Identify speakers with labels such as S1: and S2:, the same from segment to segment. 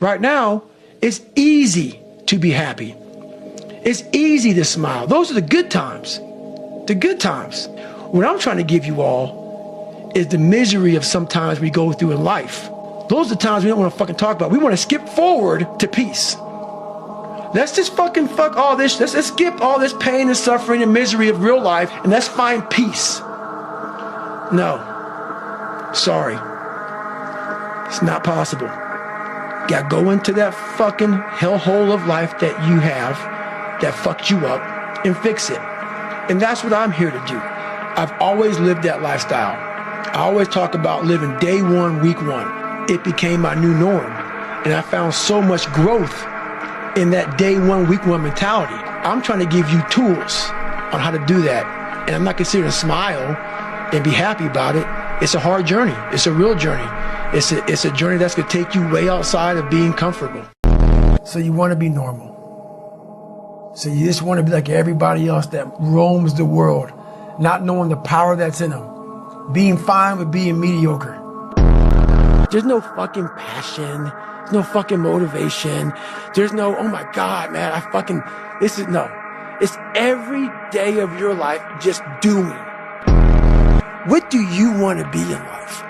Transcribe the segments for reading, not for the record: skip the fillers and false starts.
S1: Right now, it's easy to be happy. It's easy to smile. Those are the good times. The good times. What I'm trying to give you all is the misery of sometimes we go through in life. Those are the times we don't want to fucking talk about. We want to skip forward to peace. Let's just fucking fuck all this. Let's skip all this pain and suffering and misery of real life and let's find peace. No. Sorry. It's not possible. You gotta go into that fucking hellhole of life that you have that fucked you up and fix it. And that's what I'm here to do. I've always lived that lifestyle. I always talk about living day one, week one. It became my new norm. And I found so much growth in that day one, week one mentality. I'm trying to give you tools on how to do that. And I'm not considering smile and be happy about it. It's a hard journey. It's a real journey. It's a journey that's gonna take you way outside of being comfortable. So you wanna be normal. So you just wanna be like everybody else that roams the world, not knowing the power that's in them. Being fine with being mediocre. There's no fucking passion. There's no fucking motivation. There's no, oh my God, man, no. It's every day of your life just doing. What do you want to be in life?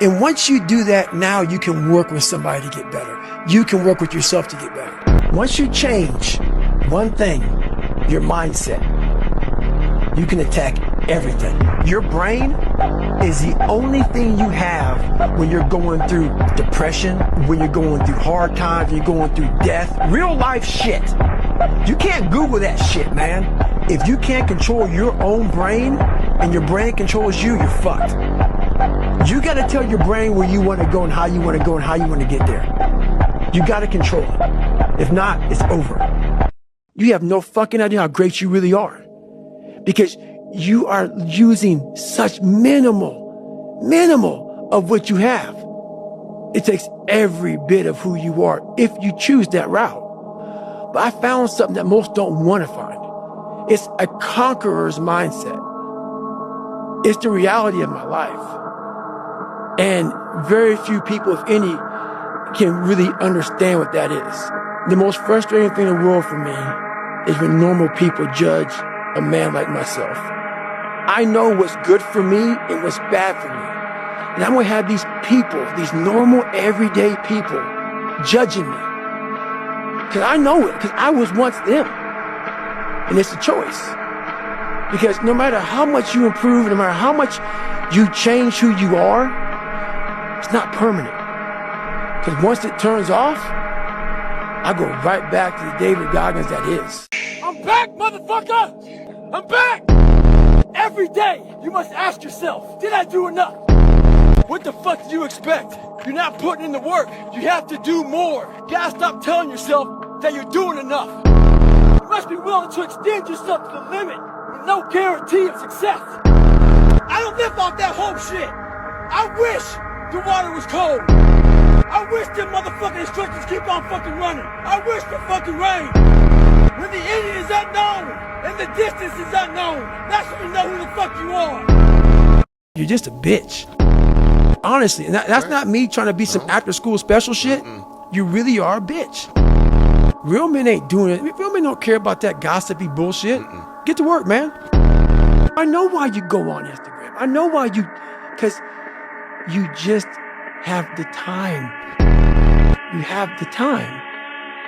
S1: And once you do that, now you can work with somebody to get better. You can work with yourself to get better. Once you change one thing, your mindset, you can attack everything. Your brain is the only thing you have when you're going through depression, when you're going through hard times, when you're going through death, real life shit. You can't Google that shit, man. If you can't control your own brain and your brain controls you, you're fucked. You gotta tell your brain where you wanna go and how you wanna go and how you wanna get there. You gotta control it. If not, it's over. You have no fucking idea how great you really are. Because you are using such minimal of what you have. It takes every bit of who you are if you choose that route. But I found something that most don't want to find. It's a conqueror's mindset. It's the reality of my life. And very few people, if any, can really understand what that is. The most frustrating thing in the world for me is when normal people judge a man like myself. I know what's good for me and what's bad for me. And I'm gonna have these people, these normal, everyday people, judging me. Because I know it, because I was once them. And it's a choice. Because no matter how much you improve, no matter how much you change who you are, it's not permanent. Because once it turns off, I go right back to the David Goggins that is.
S2: I'm back, motherfucker! I'm back! Every day, you must ask yourself, did I do enough? What the fuck do you expect? You're not putting in the work. You have to do more. You gotta stop telling yourself that you're doing enough. You must be willing to extend yourself to the limit with no guarantee of success. I don't live off that whole shit. I wish the water was cold. I wish them motherfucking instructors keep on fucking running. I wish the fucking rain. When the ending is unknown and the distance is unknown, that's when you know who the fuck you are.
S1: You're just a bitch. Honestly, and that's not me trying to be some after school special shit. You really are a bitch. Real men ain't doing it. Real men don't care about that gossipy bullshit. Get to work, man. I know why you go on Instagram. I know why because you just have the time. You have the time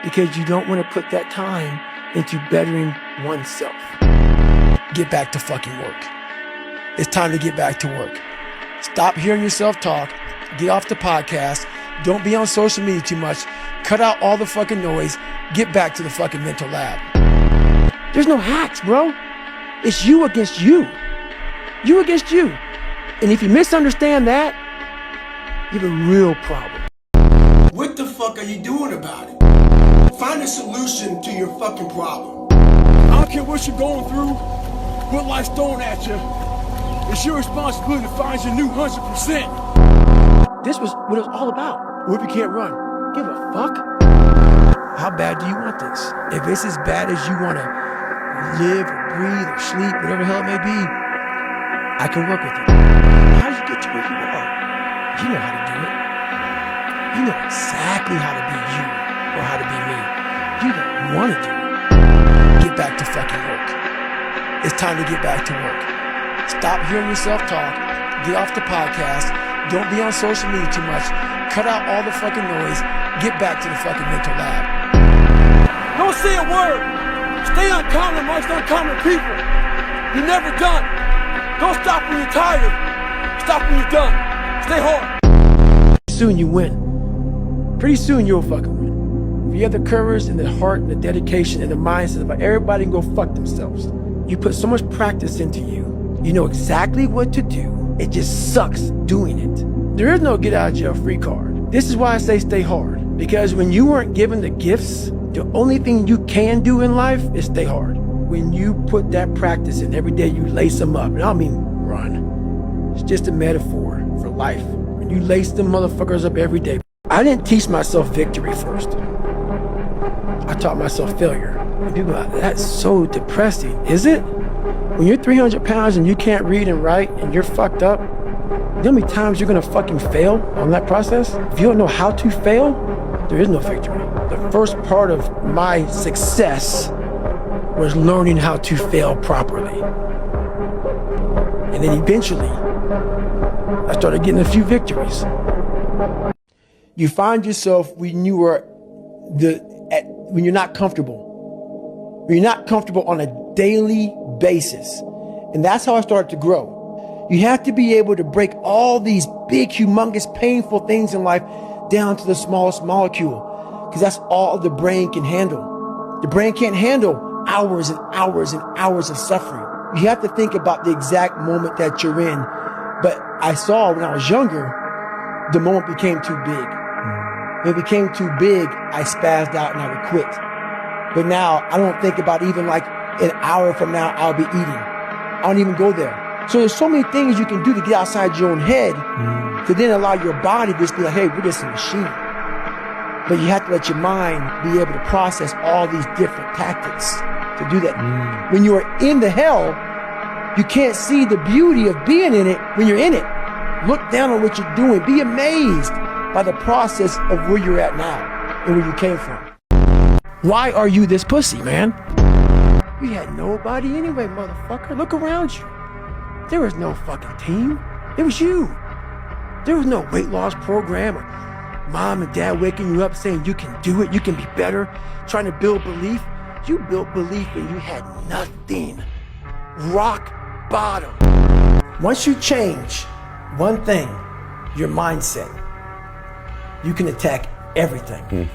S1: because you don't want to put that time into bettering oneself. Get back to fucking work. It's time to get back to work. Stop hearing yourself talk. Get off the podcast. Don't be on social media too much. Cut out all the fucking noise. Get back to the fucking mental lab. There's no hacks, bro. It's you against you. You against you. And if you misunderstand that, you have a real problem. What the fuck are you doing about it? Find a solution to your fucking problem.
S2: I don't care what you're going through, what life's throwing at you. It's your responsibility to find your new 100%.
S1: This was what it was all about. What if you can't run? Give a fuck. How bad do you want this? If it's as bad as you want to live or breathe or sleep, whatever the hell it may be, I can work with you. How did you get to where you are? You know how to do it. You know exactly how to be you. want to do. Get back to fucking work. It's time to get back to work. Stop hearing yourself talk. Get off the podcast. Don't be on social media too much. Cut out all the fucking noise. Get back to the fucking mental lab.
S2: Don't say a word. Stay uncommon amongst uncommon people. You're never done. Don't stop when you're tired. Stop when you're done. Stay hard.
S1: Soon you win. Pretty soon you'll fucking win. If you have the courage and the heart and the dedication and the mindset about everybody can go fuck themselves. You put so much practice into you. You know exactly what to do. It just sucks doing it. There is no get out of jail free card. This is why I say stay hard. Because when you weren't given the gifts, the only thing you can do in life is stay hard. When you put that practice in every day, you lace them up. And I don't mean run. It's just a metaphor for life. When you lace them motherfuckers up every day. I didn't teach myself victory first. I taught myself failure. And people are like, that's so depressing. Is it? When you're 300 pounds and you can't read and write and you're fucked up, you know how many times you're gonna fucking fail on that process? If you don't know how to fail, there is no victory. The first part of my success was learning how to fail properly. And then eventually, I started getting a few victories. You find yourself when you are when you're not comfortable. When you're not comfortable on a daily basis. And that's how I started to grow. You have to be able to break all these big, humongous, painful things in life down to the smallest molecule. Because that's all the brain can handle. The brain can't handle hours and hours and hours of suffering. You have to think about the exact moment that you're in. But I saw when I was younger, the moment became too big. When it became too big, I spazzed out and I would quit. But now I don't think about even like an hour from now, I'll be eating. I don't even go there. So there's so many things you can do to get outside your own head to then allow your body to just be like, hey, we're just a machine. But you have to let your mind be able to process all these different tactics to do that. When you are in the hell, you can't see the beauty of being in it when you're in it. Look down on what you're doing. Be amazed by the process of where you're at now and where you came from. Why are you this pussy, man? You had nobody anyway, motherfucker. Look around you. There was no fucking team. It was you. There was no weight loss program or mom and dad waking you up saying you can do it, you can be better, trying to build belief. You built belief when you had nothing. Rock bottom. Once you change one thing, your mindset, you can attack everything.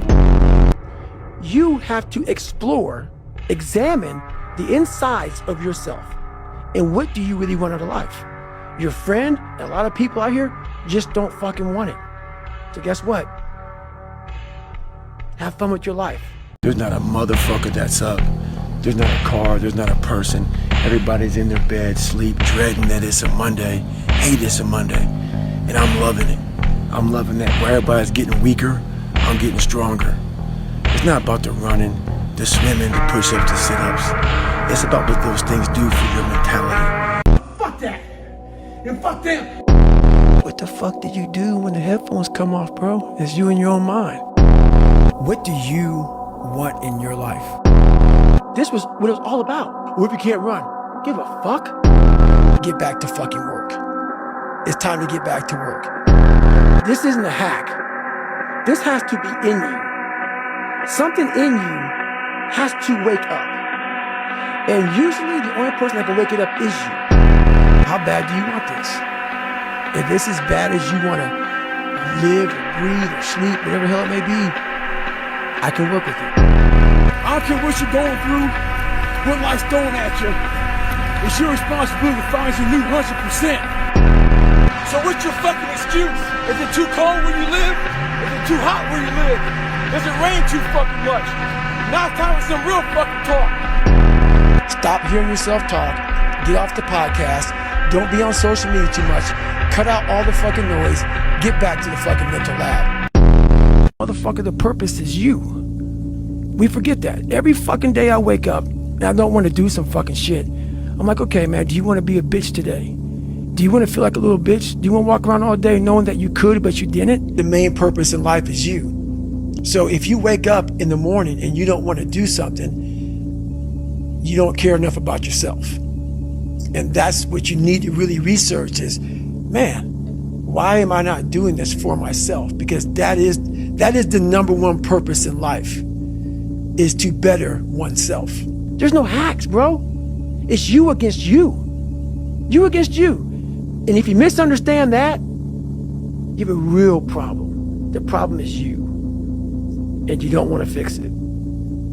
S1: You have to explore, examine the insides of yourself. And what do you really want out of life? Your friend, and a lot of people out here, just don't fucking want it. So guess what? Have fun with your life. There's not a motherfucker that's up. There's not a car, there's not a person. Everybody's in their bed, sleep, dreading that it's a Monday. Hate it's a Monday. And I'm loving it. I'm loving that. Where everybody's getting weaker, I'm getting stronger. It's not about the running, the swimming, the push-ups, the sit-ups. It's about what those things do for your mentality.
S2: Fuck that. And fuck them.
S1: What the fuck did you do when the headphones come off, bro? It's you in your own mind. What do you want in your life? This was what it was all about. What if you can't run? Give a fuck. Get back to fucking work. It's time to get back to work. This isn't a hack. This has to be in you. Something in you has to wake up. And usually the only person that can wake it up is you. How bad do you want this? If this is bad as you want to live or breathe or sleep, whatever the hell it may be, I can work with you.
S2: I don't care what you're going through, what life's throwing at you. It's your responsibility to find your new 100%. So what's your fucking excuse? Is it too cold where you live? Is it too hot where you live? Does it rain too fucking much? Now it's time for some real fucking talk.
S1: Stop hearing yourself talk. Get off the podcast. Don't be on social media too much. Cut out all the fucking noise. Get back to the fucking mental lab. Motherfucker, the purpose is you. We forget that. Every fucking day I wake up and I don't want to do some fucking shit. I'm like, okay, man, do you want to be a bitch today? Do you want to feel like a little bitch? Do you want to walk around all day knowing that you could, but you didn't? The main purpose in life is you. So if you wake up in the morning and you don't want to do something, you don't care enough about yourself. And that's what you need to really research is, man, why am I not doing this for myself? Because that is the number one purpose in life, is to better oneself. There's no hacks, bro. It's you against you. You against you. And if you misunderstand that, you have a real problem. The problem is you. And you don't want to fix it.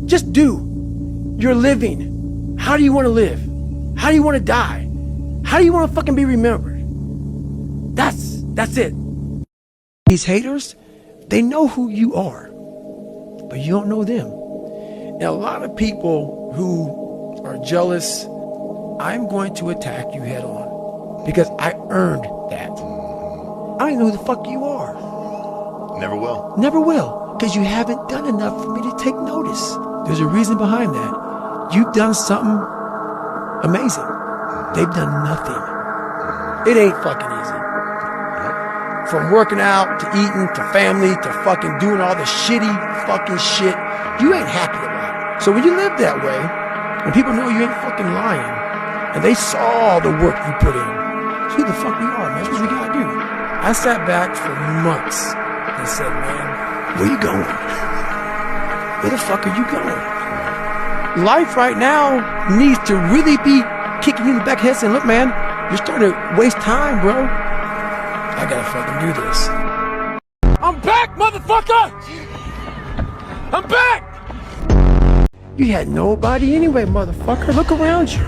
S1: Just do. You're living. How do you want to live? How do you want to die? How do you want to fucking be remembered? That's it. These haters, they know who you are, but you don't know them. And a lot of people who are jealous, I'm going to attack you head on because I earned that. I don't even know who the fuck you are.
S3: Never will.
S1: Never will, because you haven't done enough for me to take notice. There's a reason behind that. You've done something amazing. They've done nothing. It ain't fucking easy. From working out, to eating, to family, to fucking doing all the shitty fucking shit, you ain't happy about it. So when you live that way, when people know you ain't fucking lying, and they saw the work you put in, it's who the fuck we are, man. That's what we gotta do. I sat back for months and said, man, where you going? Where the fuck are you going? Life right now needs to really be kicking you in the back of the head saying, look, man, you're starting to waste time, bro. I gotta fucking do this.
S2: I'm back, motherfucker! I'm back!
S1: You had nobody anyway, motherfucker. Look around you.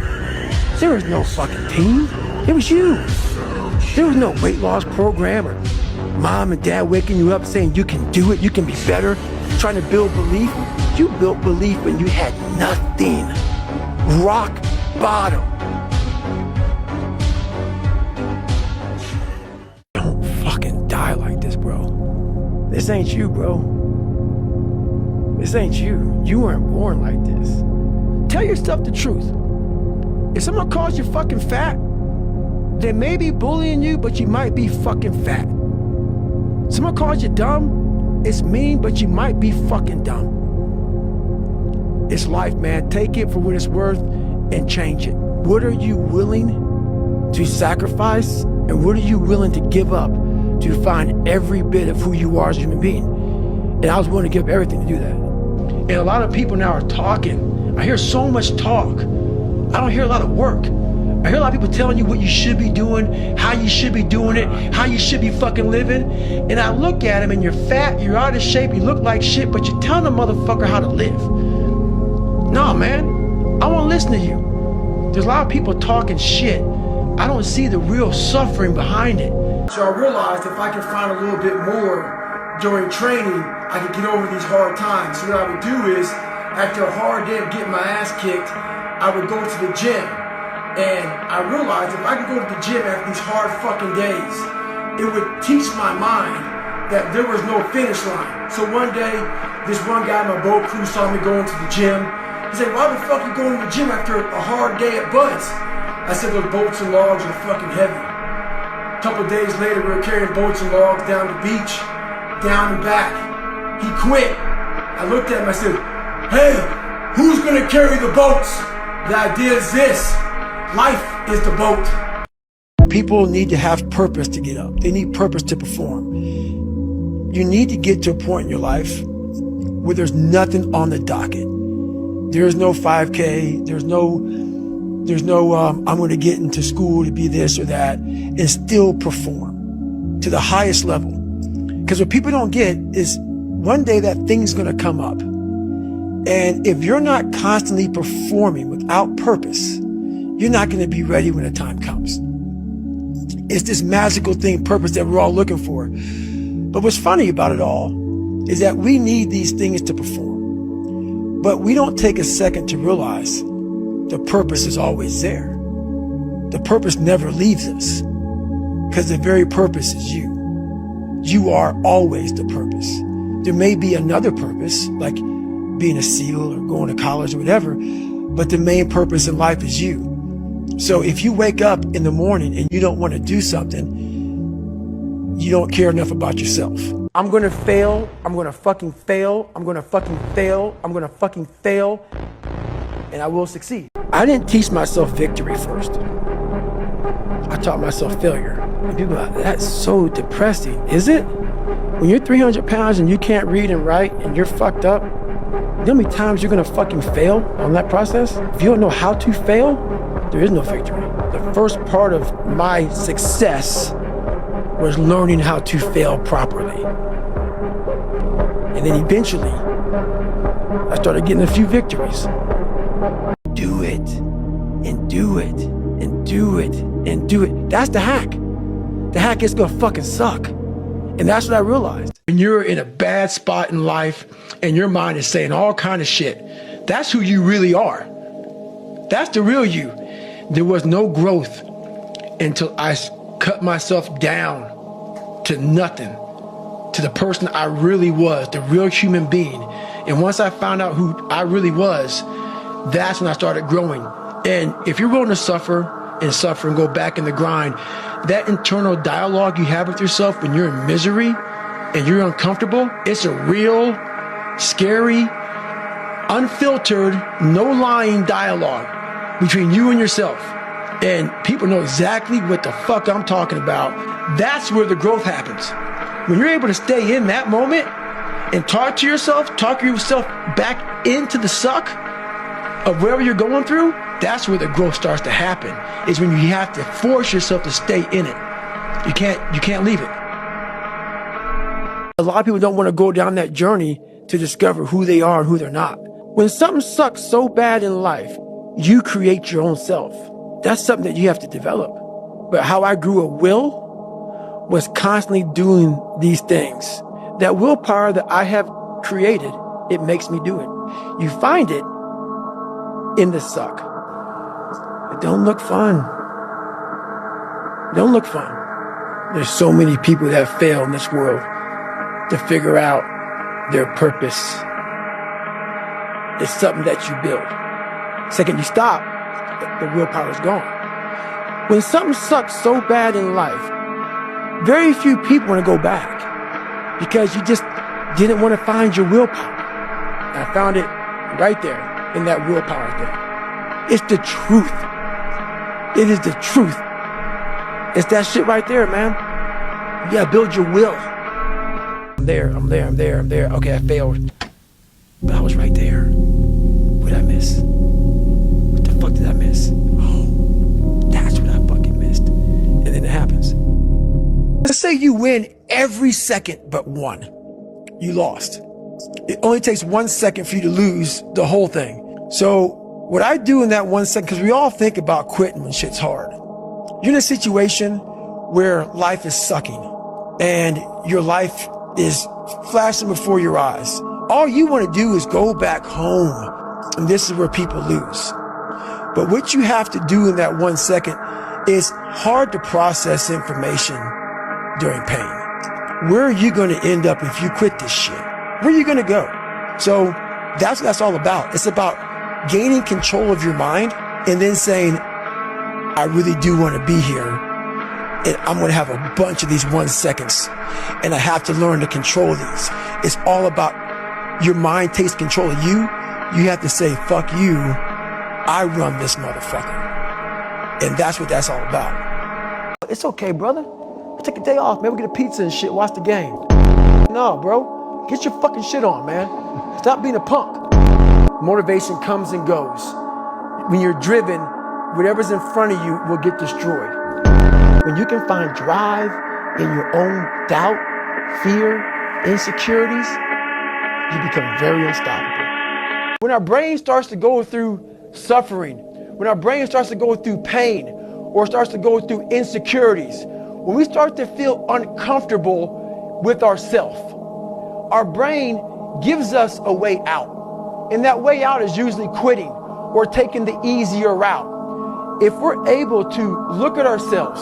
S1: There was no fucking team. It was you. There was no weight loss program or mom and dad waking you up saying you can do it, you can be better, trying to build belief. You built belief when you had nothing. Rock bottom. Don't fucking die like this, bro. This ain't you, bro. This ain't you. You weren't born like this. Tell yourself the truth. If someone calls you fucking fat, they may be bullying you, but you might be fucking fat. Someone calls you dumb, it's mean, but you might be fucking dumb. It's life, man. Take it for what it's worth and change it. What are you willing to sacrifice, and what are you willing to give up to find every bit of who you are as a human being? And I was willing to give everything to do that. And a lot of people now are talking. I hear so much talk. I don't hear a lot of work. I hear a lot of people telling you what you should be doing, how you should be doing it, how you should be fucking living. And I look at them and you're fat, you're out of shape, you look like shit, but you're telling the motherfucker how to live. No, man, I won't listen to you. There's a lot of people talking shit. I don't see the real suffering behind it. So I realized if I could find a little bit more during training, I could get over these hard times. So what I would do is, after a hard day of getting my ass kicked, I would go to the gym. And I realized if I could go to the gym after these hard fucking days, it would teach my mind that there was no finish line. So one day, this one guy in my boat crew saw me going to the gym. He said, why the fuck are you going to the gym after a hard day at Bud's? I said, those boats and logs are fucking heavy. A couple of days later, we were carrying boats and logs down the beach, down and back. He quit. I looked at him, I said, hey, who's gonna carry the boats? The idea is this. Life is the boat. People need to have purpose to get up. They need purpose to perform. You need to get to a point in your life where there's nothing on the docket. There's no 5K. There's no I'm going to get into school to be this or that, and still perform to the highest level. Because what people don't get is one day that thing's going to come up. And if you're not constantly performing without purpose, you're not going to be ready when the time comes. It's this magical thing, purpose, that we're all looking for. But what's funny about it all is that we need these things to perform. But we don't take a second to realize the purpose is always there. The purpose never leaves us, because the very purpose is you. You are always the purpose. There may be another purpose, like being a SEAL or going to college or whatever, but the main purpose in life is you. So if you wake up in the morning and you don't want to do something, you don't care enough about yourself. I'm gonna fail, I'm gonna fucking fail, I'm gonna fucking fail, I'm gonna fucking fail, and I will succeed. I didn't teach myself victory first. I taught myself failure. And people are like, that's so depressing, is it? When you're 300 pounds and you can't read and write and you're fucked up, you know how many times you're gonna fucking fail on that process? If you don't know how to fail, there is no victory. The first part of my success was learning how to fail properly. And then eventually, I started getting a few victories. Do it, and do it, and do it, and do it. That's the hack. The hack is gonna fucking suck. And that's what I realized. When you're in a bad spot in life and your mind is saying all kind of shit, that's who you really are. That's the real you. There was no growth until I cut myself down to nothing, to the person I really was, the real human being. And once I found out who I really was, that's when I started growing. And if you're willing to suffer and go back in the grind, that internal dialogue you have with yourself when you're in misery and you're uncomfortable, it's a real, scary, unfiltered, no lying dialogue between you and yourself. And people know exactly what the fuck I'm talking about. That's where the growth happens. When you're able to stay in that moment and talk yourself back into the suck of wherever you're going through, that's where the growth starts to happen, is when you have to force yourself to stay in it. You can't leave it. A lot of people don't want to go down that journey to discover who they are and who they're not. When something sucks so bad in life, you create your own self. That's something that you have to develop. But how I grew a will was constantly doing these things. That willpower that I have created, it makes me do it. You find it in the suck. It don't look fun. Don't look fun. There's so many people that fail in this world to figure out their purpose. It's something that you build. Second you stop, the willpower is gone. When something sucks so bad in life, very few people want to go back because you just didn't want to find your willpower. And I found it right there in that willpower thing. It's the truth. It is the truth. It's that shit right there, man. You gotta build your will. I'm there. Okay, I failed. But I was right there. What did I miss? What the fuck did I miss? Oh, that's what I fucking missed. And then it happens. Let's say you win every second but one. You lost. It only takes 1 second for you to lose the whole thing. So what I do in that 1 second, because we all think about quitting when shit's hard. You're in a situation where life is sucking and your life is flashing before your eyes. All you want to do is go back home. And this is where people lose. But what you have to do in that 1 second is hard to process information during pain. Where are you going to end up if you quit this shit? Where are you going to go? So that's what that's all about. It's about gaining control of your mind and then saying, I really do want to be here. And I'm going to have a bunch of these 1 seconds. And I have to learn to control these. It's all about your mind takes control of you. You have to say, fuck you. I run this motherfucker. And that's what that's all about. It's okay, brother. We'll take a day off. Maybe we'll get a pizza and shit. Watch the game. No, bro. Get your fucking shit on, man. Stop being a punk. Motivation comes and goes. When you're driven, whatever's in front of you will get destroyed. When you can find drive in your own doubt, fear, insecurities, you become very unstoppable. When our brain starts to go through suffering, when our brain starts to go through pain, or starts to go through insecurities, when we start to feel uncomfortable with ourselves, our brain gives us a way out. And that way out is usually quitting or taking the easier route. If we're able to look at ourselves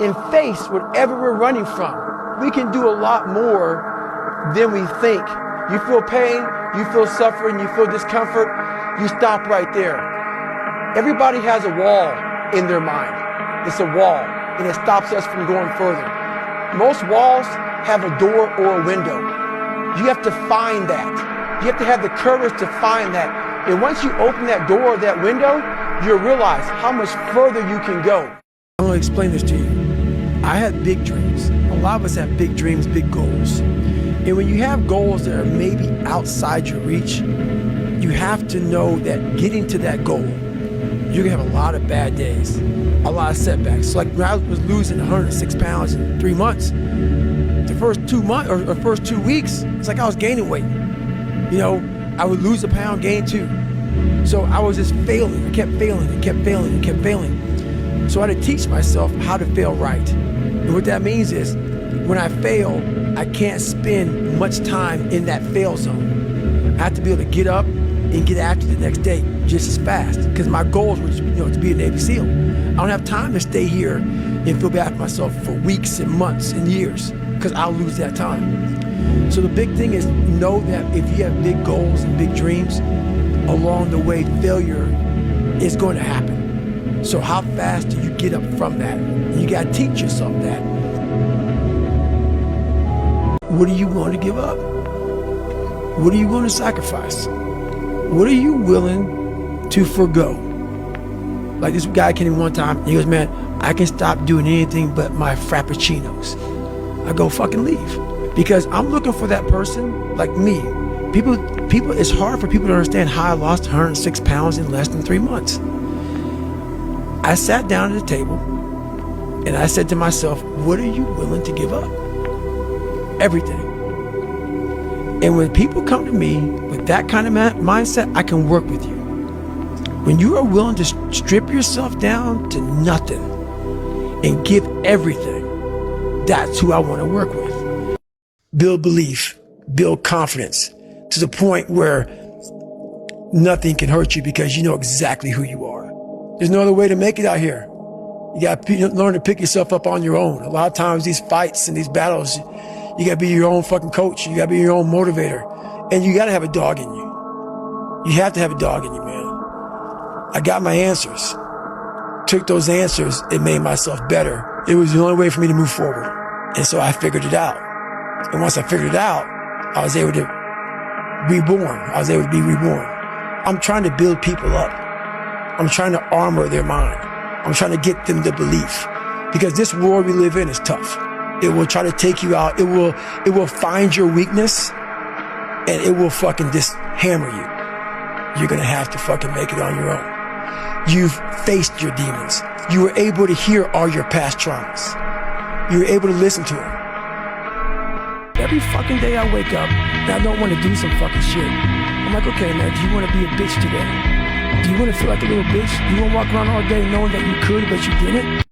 S1: and face whatever we're running from, we can do a lot more than we think. You feel pain, you feel suffering, you feel discomfort, you stop right there. Everybody has a wall in their mind. It's a wall, and it stops us from going further. Most walls have a door or a window. You have to find that. You have to have the courage to find that. And once you open that door or that window, you'll realize how much further you can go. I'm going to explain this to you. I had big dreams. A lot of us have big dreams, big goals. And when you have goals that are maybe outside your reach, you have to know that getting to that goal, you're gonna have a lot of bad days, a lot of setbacks. So like when I was losing 106 pounds in 3 months, the first 2 months or first 2 weeks, it's like I was gaining weight. You know, I would lose a pound, gain 2. So I was just failing. I kept failing and kept failing and kept failing. So I had to teach myself how to fail right. And what that means is when I fail, I can't spend much time in that fail zone. I have to be able to get up and get after the next day just as fast, because my goals were, to be a Navy SEAL. I don't have time to stay here and feel bad for myself for weeks and months and years, because I'll lose that time. So the big thing is know that if you have big goals and big dreams, along the way failure is going to happen. So how fast do you get up from that? And you got to teach yourself that. What are you willing to give up? What are you going to sacrifice? What are you willing to forgo? Like this guy came in one time, he goes, man, I can stop doing anything but my frappuccinos. I go, fucking leave. Because I'm looking for that person like me. People, it's hard for people to understand how I lost 106 pounds in less than 3 months. I sat down at the table and I said to myself, what are you willing to give up? Everything. And when people come to me with that kind of mindset, I can work with you. When you are willing to strip yourself down to nothing and give everything, that's who I want to work with. Build belief, build confidence to the point where nothing can hurt you because you know exactly who you are. There's no other way to make it out here. You got to learn to pick yourself up on your own. A lot of times these fights and these battles, you gotta be your own fucking coach. You gotta be your own motivator. And you gotta have a dog in you. You have to have a dog in you, man. I got my answers. Took those answers and made myself better. It was the only way for me to move forward. And so I figured it out. And once I figured it out, I was able to reborn. I was able to be reborn. I'm trying to build people up. I'm trying to armor their mind. I'm trying to get them the belief. Because this world we live in is tough. It will try to take you out. It will find your weakness and it will fucking just hammer you. You're gonna have to fucking make it on your own. You've faced your demons. You were able to hear all your past traumas. You were able to listen to them. Every fucking day I wake up and I don't want to do some fucking shit. I'm like, okay, man, do you want to be a bitch today? Do you want to feel like a little bitch? Do you want to walk around all day knowing that you could, but you didn't?